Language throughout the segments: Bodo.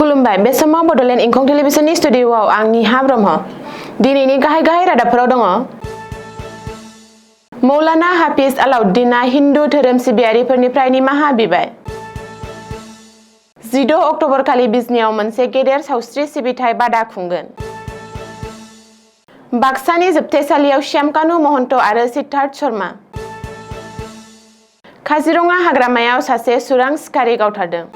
खुलुमबाय बे समाव बडोलेण्ड इंखं टेलिभिजननि स्टुडिअआव आं निहा ब्रह्म। दिनैनि गाहाय रादाबफोराव दङ। मौलाना हाफिज आलाउद्दीना हिन्दु धोरोम सिबियारिफोरनिफ्राय निमाहा बिबाय। 16 अक्ट'बर खालि बिजनीआव मोनसे गेदेर सावस्रि सिबिथाइ बादा खुंगोन। बाक्सानि जोबथेसालियाव श्यामकानु महन्त आरो सिद्धार्थ शर्मा। काजिरङा हाग्रामायाव सासे सुरां सिखारि गावथारदों।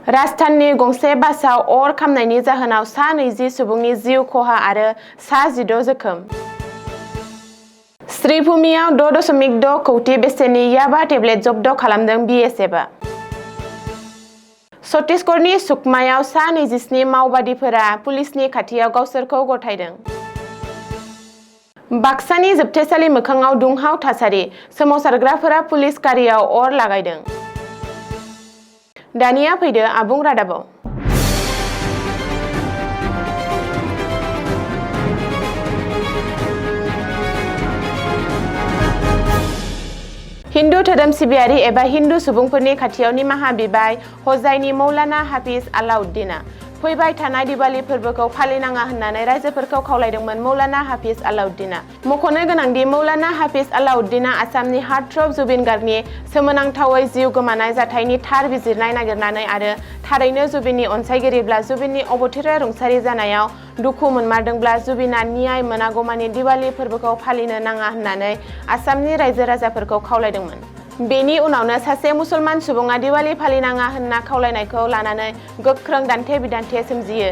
राजस्थाननि गंसे बासआव अर खामनायनि जाहोनाव सा 20 सुबुंनि जिउ खहा आरो सा 16 जोखोम। श्रीभूमियाव 6.6 कौटि बेसेननि याबा टेब्लेट जब्द खालामदों BSFआ। छत्तीसगढ़नि सुकमायाव सा 27 माओबादिफोरा पुलिसनि खाथियाव गावसोरखौ गथायदों। बाक्सानि जोबथेसालि मोखाङाव दुंहाव थासारि, सोमावसारग्राफोरा पुलिस गारियाव अर लागायदों। दानिया फैदो आबुं रादाबाव। हिन्दु धोरोम सिबियारि एबा हिन्दु सुबुंफोरनि खाथियाव निमाहा बिबाय हजाइनि मौलाना हाफिज आलाउद्दीना। फैबाय थानाय दिवाली फोरबोखौ फालिनाङा होननानै रायजोफोरखौ खावलायदोंमोन मौलाना हाफिज आलाउद्दीना। मख'नो गोनांदि मौलाना हाफिज आलाउद्दीना आसामनि हार्टथ्रब जुबिन गार्गनि सोमोनांथावै जिउ गोमानाय जाथायनि थार बिजिरनाय नागिरनानै आरो थारैनो जुबिननि अनसायगिरिब्ला जुबिननि अबथिरा रुंसारि जानायाव दुखु मोनमारदोंब्ला जुबिना न्याय मोनागौमानि दिवाली फोरबोखौ फालिनो नाङा होननानै आसामनि रायजो राजाफोरखौ खावलायदोंमोन। बेनि उनावनो सासे मुसलमान सुबुङा दिवाली फालिनाङा होनना खावलायनायखौ लानानै गोख्रों दान्थे बिदान्थे सोमजियो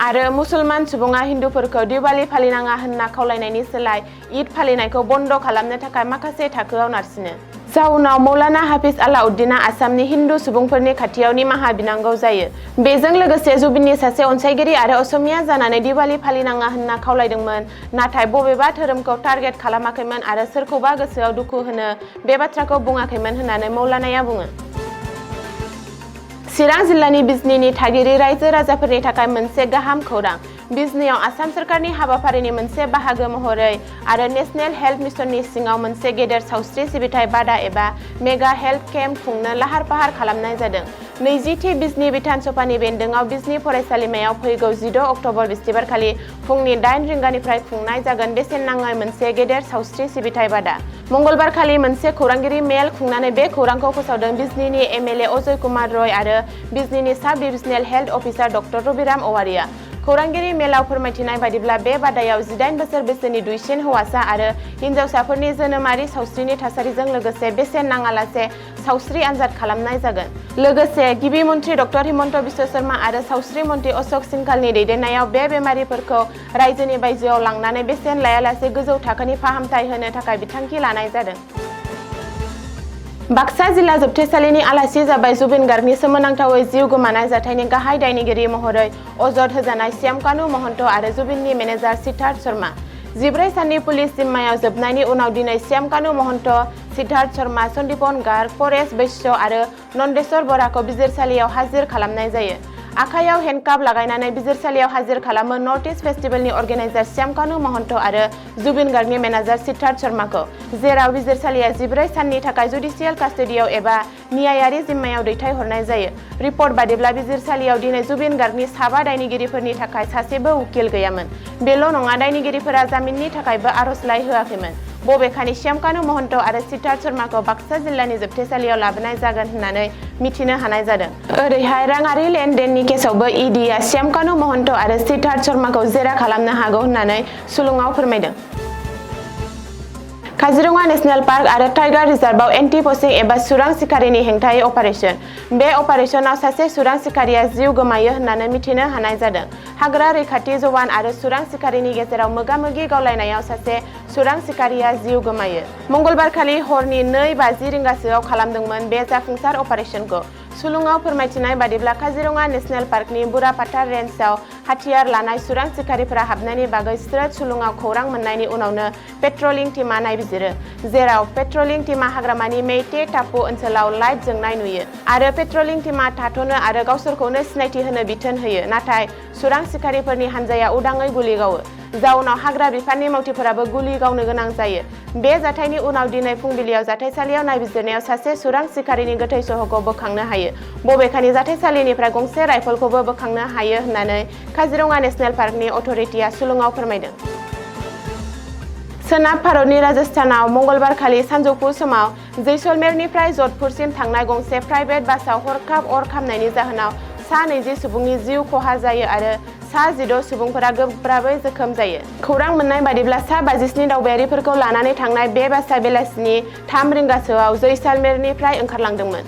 आरो मुसलमान सुबुङा हिन्दुफोरखौ दिवाली फालिनाङा होनना खावलायनायनि सोलाय ईद फालिनायखौ बन्द खालामनो थाखाय माखासे थाखोआव नारसिनो। जाउनाव मौलाना हाफिज आलाउद्दीना आसामनि हिन्दु सुबुंफोरनि खाथियाव निमाहा बिनांगौ जायो। बेजों लोगोसे जुबिननि सासे अनसायगिरि आरो असमिया जानानै दिवाली फालिनाङा होनना खावलायदोंमोन, नाथाय बबेबा धोरोमखौ टार्गेट खालामाखैमोन आरो सोरखौबा गोसोआव दुखु होनो बे बाथ्राखौ बुङाखैमोन होननानै मौलानाया बुङो। चिरां जिल्लानि बिजनीनि थागिरि रायजो राजाफोरनि थाखाय मोनसे गाहाम खौरां। बिजनीआव आसाम सोरखारनि हाबाफारिनि मोनसे बाहागो महरै आरो नेशनेल हेल्थ मिशननि सिङाव मोनसे गेदेर सावस्रि सिबिथाइ बादा एबा मेगा हेल्थ केम्प खुंनो लाहार फाहार खालामनाय जादों। 20थि बिजनी बिधान सभानि बेन्दोंआव बिजनी फरायसालिमायाव फैगौ 16 अक्ट'बर बिस्तिबारखालि फुंनि 8 रिंगानिफ्राय खुंनाय जागोन बेसेन नाङै मोनसे गेदेर सावस्रि सिबिथाइ बादा। मंगलबारखालि मोनसे खौरांगिरि मेल खुंनानै बे खौरांखौ फोसावदों बिजनीनि MLA अजय कुमार रय आरो बिजनीनि साब डिभिजनेल हेल्थ अफिसार डक्टर रबिराम औवारिया। खौरांगिरि मेलाव फोरमायथिनाय बायदिब्ला बे बादायाव 18 बोसोर बैसोनि दुइसिन हौवासा आरो हिन्जावसाफोरनि जोनोमारि सावस्रिनि थासारिजों लोगोसे बेसेन नाङालासे सावस्रि आनजाद खालामनाय जागोन। लोगोसे गिबि मन्त्रि डक्टर हिमन्त बिश्व शर्मा आरो सावस्रि मन्त्रि अशोक सिंघालनि दैदेननायाव बे बेमारिफोरखौ रायजोनि बायजोआव लांनानै बेसेन लायालासे गोजौ थाखोनि फाहामथाय होनो थाखाय बिथांखि लानाय जादों। बाक्सा जिल्ला जोबथेसालिनि आलासि जाबाय जुबिन गार्गनि सोमोनांथावै जिउ गोमानाय जाथायनि गाहाय दायनिगिरि महरै अजद होजानाय श्यामकानु महन्त आरो जुबिननि मेनेजार सिद्धार्थ शर्मा। 14 साननि पुलिस जिम्मायाव जोबनायनि उनाव दिनै श्यामकानु महन्त, सिद्धार्थ शर्मा, सन्दीपन गार्ग, परेश वैश्य आरो नन्देश्वर बराखौ बिजिरसालियाव हाजिर खालामनाय जायो। आखायाव हेन्डकाफ लागायनानै बिजिरसालियाव हाजिर खालामो नर्थ इस्ट फेस्टिभेलनि अर्गेनाइजार श्यामकानु महन्त आरो जुबिन गार्गनि मेनेजार सिद्धार्थ शर्माखौ, जेराव बिजिरसालिया 14 साननि थाखाय जुडिशियेल कास्टडियाव एबा न्यायारि जिम्मायाव दैथायहरनाय जायो। रिपर्ट बादिब्ला बिजिरसालियाव दिनै जुबिन गार्गनि साबा दायनिगिरिफोरनि थाखाय सासेबो उकिल गैयामोन। बेल' नङा, दायनिगिरिफोरा जामिननि थाखायबो आर'जलाइ होआखैमोन। बबेखानि श्यामकानु महन्त आरो सिद्धार्थ शर्माखौ बाक्सा जिल्लानि जोबथेसालियाव लाबोनाय जागोन होननानै मिथिनो हानाय जादों। ओरैहाय राङारि लेनदेननि केसआवबो ईडीआ श्यामकानु महन्त आरो सिद्धार्थ शर्माखौ जेरा खालामनो हागौ होननानै सुलुङाव फोरमायदों। काजिरङा नेशनेल पार्क आरो टाइगार रिजार्भआव एन्टी पचिं एबा सुरां सिखारिनि हेंथायै अपारेशन। बे अपारेशनाव सासे सुरां सिखारिया जिउ गोमायो होननानै मिथिनो हानाय जादों। हाग्रा रैखाथि जवान आरो सुरां सिखारिनि गेजेराव मोगा-मोगि गावलायनायाव सासे सुरां सिखारिया जिउ गोमायो। मंगलबारखालि हरनि 2:50 रिंगासोआव खालामदोंमोन बे जाफुंसार अपारेशनखौ। सुलुङाव फोरमायथिनाय बादिब्ला काजिरङा नेशनेल पार्कनि बुरापाथा रेन्जआव हाथियार लानाय सुरां सिखारिफोरा हाबनायनि बागै स्रोद सुलुङाव खौरां मोननायनि उनावनो पेट्रलिं टीमा नायबिजिरो, जेराव पेट्रलिं टीमा हाग्रामानि मेइटे टापु ओनसोलाव लाइट जोंनाय नुयो आरो पेट्रलिं टीमा थाथ'नो आरो गावसोरखौनो सिनायथि होनो बिथोन होयो, नाथाय सुरां सिखारिफोरनि हानजाया उदाङै गुलि गावो, जाउनाव हाग्रा बिफाननि मावथिफोराबो गुलि गावनो गोनां जायो। बे जाथायनि उनाव दिनै फुंबिलियाव जाथायसालियाव नायबिजिरनायाव सासे सुरां सिखारिनि गोथै सह'खौ बोखांनो हायो, बबेखानि जाथायसालिनिफ्राय गंसे राइफलखौबो बोखांनो हायो होननानै काजिरङा नेशनेल पार्कनि अथ'रिटिआ सुलुङाव फोरमायदों। सोनाब भारतनि राजस्थानाव मंगलबारखालि सानजौफु समाव जैसलमेरनिफ्राय जधपुरसिम थांनाय गंसे प्राइभेट बासआव हरखाब अर खामनायनि जाहोनाव सा 20 सुबुंनि जिउ खहा जायो आरो सा 16 सुबुंफोरा गोब्राबै जोखोम जायो। खौरां मोननाय बादिब्ला सा 57 दावबायारिफोरखौ लानानै थांनाय बे बासआ बेलासिनि 3 रिंगासोआव जैसलमेरनिफ्राय ओंखारलांदोंमोन।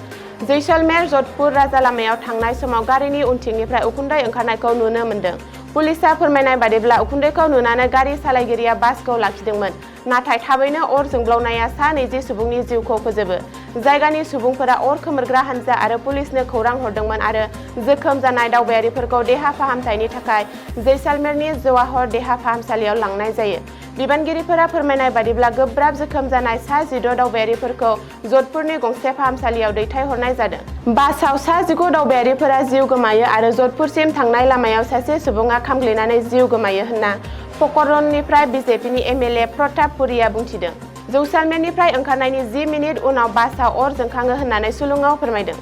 जैसलमेर जधपुर राजा लामायाव थांनाय समाव गारिनि उनथिंनिफ्राय उखुन्दै ओंखारनायखौ नुनो मोन्दों। पुलिसआ फोरमायनाय बादिब्ला उखुन्दैखौ नुनानै गारि सालायगिरिया बासखौ लाखिदोंमोन, नाथाय थाबैनो अर जोंब्लावनाया सा 20 सुबुंनि जिउखौ फोजोबो। जायगानि सुबुंफोरा अर खोमोरग्रा हानजा आरो पुलिसनो खौरां हरदोंमोन आरो जोखोम जानाय दावबायारिफोरखौ देहा फाहामथायनि थाखाय जैसलमेरनि जवाहर देहा फाहामसालियाव लांनाय जायो। बिबानगिरिफोरा फोरमायनाय बादिब्ला गोब्राब जोखोम जानाय सा 16 दावबायारिफोरखौ जधपुरनि गंसे फाहामसालियाव दैथायहरनाय जादों। बासआव सा 19 दावबायारिफोरा जिउ गोमायो आरो जधपुरसिम थांनाय लामायाव सासे सुबुङा खामग्लिनानै जिउ गोमायो होनना पकरणनिफ्राय बिजेपिनि एमएलए प्रताप पुरीआ बुंथिदों। जैसलमेरनिफ्राय ओंखारनायनि 10 मिनिट उनाव बासआव अर जोंखाङो होननानै सुलुङाव फोरमायदों।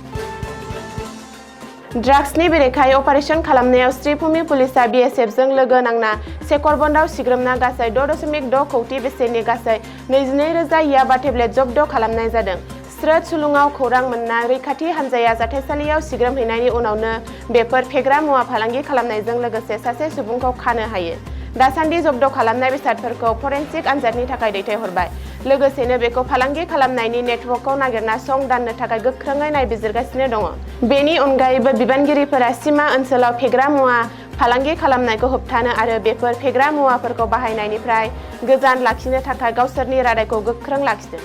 ड्राग्सनि बेरेखायै अपारेशन खालामनायाव श्रीभूमि पुलिसआ बीएसएफजों लोगो नांना सेकरबन्दआव सिग्रोमना गासै 6.6 कौटि बेसेननि गासै 22,000 याबा टेब्लेट जब्द खालामनाय जादों। स्रोद सुलुङाव खौरां मोनना रैखाथि हानजाया जाथायसालियाव सिग्रोमहैनायनि उनावनो बेफोर फेग्रा मुवा फालांगि खालामनायजों लोगोसे सासे सुबुंखौ खानो हायो। दासान्दि जब्द खालामनाय बेसादफोरखौ फरेनसिक आनजादनि थाखाय दैथायहरबाय, लोगोसेनो बेखौ फालांगि खालामनायनि नेटवर्कखौ नागिरना सं दाननो थाखाय गोख्रोङै नायबिजिरगासिनो दङ। बेनि अनगायैबो बिबानगिरिफोरा सिमा ओनसोलाव फेग्रा मुवा फालांगि खालामनायखौ होबथानो आरो बेफोर फेग्रा मुवाफोरखौ बाहायनायनिफ्राय गोजान लाखिनो थाखाय गावसोरनि रादायखौ गोख्रों लाखिदों।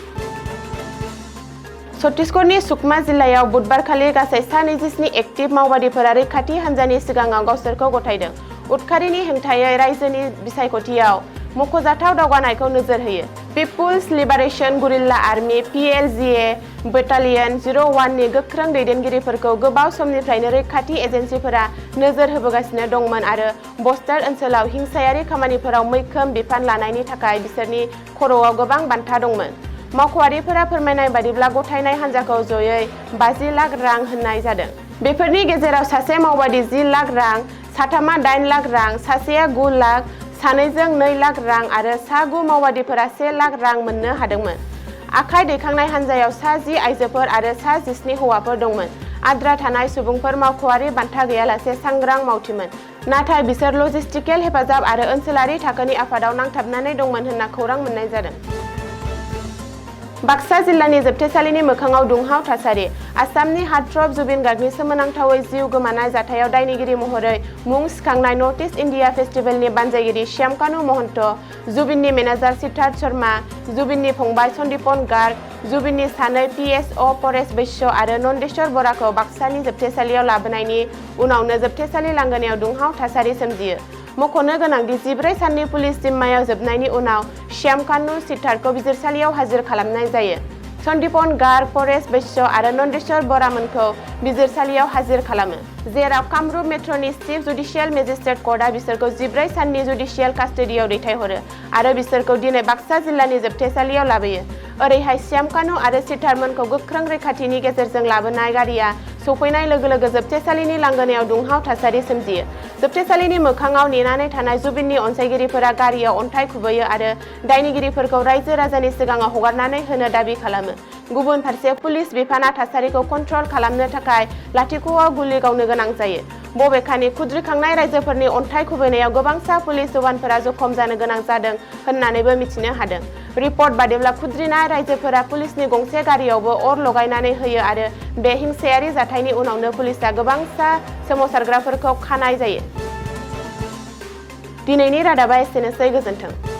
छत्तीसगढ़नि सुकमा जिल्लायाव बुधबारखालि गासै सा 27 एक्टिभ मावबादिफोरा रैखाथि हानजानि सिगाङाव गावसोरखौ गथायदों। उदखारिनि हेंथायै रायजोनि बिसायख'थियाव मख'जाथाव दावगानायखौ नोजोर होयो। People's liberation guerrilla army (PLGA) battalion 01 नि गोख्रों दैदेनगिरिफोरखौ गोबाव समनिफ्रायनो रैखाथि एजेन्सिफोरा नोजोर होबोगासिनो दंमोन आरो बस्तार ओनसोलाव हिंसायारि खामानिफोराव मैखोम बिफान लानायनि थाखाय बिसोरनि खर'आव गोबां बान्था दंमोन। मावख'आरिफोरा फोरमायनाय बादिब्ला गथायनाय हानजाखौ जयै 50 लाख रां होनाय जादों। बेफोरनि गेजेराव सासे मावबादि 10 लाख रां, साथामा 8 लाख रां, सासेया 9 लाख, सानैजों 2 लाख रां आरो सा 9 मावबादिफोरा 1 लाख रां मोननो हादोंमोन। आखाइ दैखांनाय हानजायाव सा 10 आइजोफोर आरो सा 17 हौवाफोर दंमोन। आद्रा थानाय सुबुंफोर मावख'आरि बान्था गैयालासे सांग्रां मावथिमोन, नाथाय बिसोर लजिस्टिकेल हेफाजाब आरो ओनसोलारि थाखोनि आफादाव नांथाबनानै दंमोन होनना खौरां मोननाय जादों। बाक्सा जिल्लानि जोबथेसालिनि मोखाङाव दुंहाव थासारि। आसामनि हार्टथ्रब जुबिन गार्गनि सोमोनांथावै जिउ गोमानाय जाथायाव दायनिगिरि महरै मुं सिखांनाय नर्थ इस्ट इन्डिया फेस्टिभेलनि बानजायगिरि श्यामकानु महन्त, जुबिननि मेनेजार सिद्धार्थ शर्मा, जुबिननि फंबाय सन्दीपन गार्ग, जुबिननि सानै PSO परेश बैश्य आरो नन्देश्वर बराखौ बाक्सानि जोबथेसालियाव लाबोनायनि उनावनो जोबथेसालि लांगोनायाव दुंहाव थासारि सोमजियो। मख'नो गोनांदि 14 साननि पुलिस जिम्मायाव जोबनायनि उनाव श्यामकानु सिद्धार्थखौ बिजिरसालियाव हाजिर खालामनाय जायो। सन्दीपन गार्ग, परेश बैश्य आरो नन्देश्वर बरामोनखौ बिजिरसालियाव हाजिर खालामो, जेराव कामरुप मेट्र'नि चिफ जुडिशियेल मेजिस्ट्रेट कर्टआ बिसोरखौ 14 साननि जुडिशियेल कास्टडियाव दैथायहरो आरो बिसोरखौ दिनै बाक्सा जिल्लानि जोबथेसालियाव लाबोयो। ओरैहाय श्यामकानु आरो सिद्धार्थमोनखौ गोख्रों रैखाथिनि गेजेरजों लाबोनाय गारिया सौफैनाय लोगो लोगो जोबथेसालिनि लांगोनायाव दुंहाव थासारि सोमजियो। जोबथेसालिनि मोखाङाव नेनानै थानाय जुबिननि अनसायगिरिफोरा गारियाव अन्थाइ खुबैयो आरो दायनिगिरिफोरखौ रायजो राजानि सिगाङाव हगारनानै होनो दाबि खालामो। गुबुन फारसे पुलिस बिफाना थासारिखौ कन्ट्रल खालामनो थाखाय लाथिख'आव गुलि गावनो गोनां जायो। बबेखानि खुद्रिखांनाय रायजोफोरनि अन्थाइ खुबैनायाव गोबांसा पुलिस जवानफोरा जखम जानो गोनां जादों होननानैबो मिथिनो हादों। रिपर्ट बादिब्ला खुद्रिनाय रायजोफोरा पुलिसनि गंसे गारियावबो अर लगायनानै होयो आरो बे हिंसायारि जाथायनि उनावनो पुलिसआ गोबांसा सोमावसारग्राफोरखौ खानाय जायो। दिनैनि रादाबा एसेनोसै, गोजोन्थों।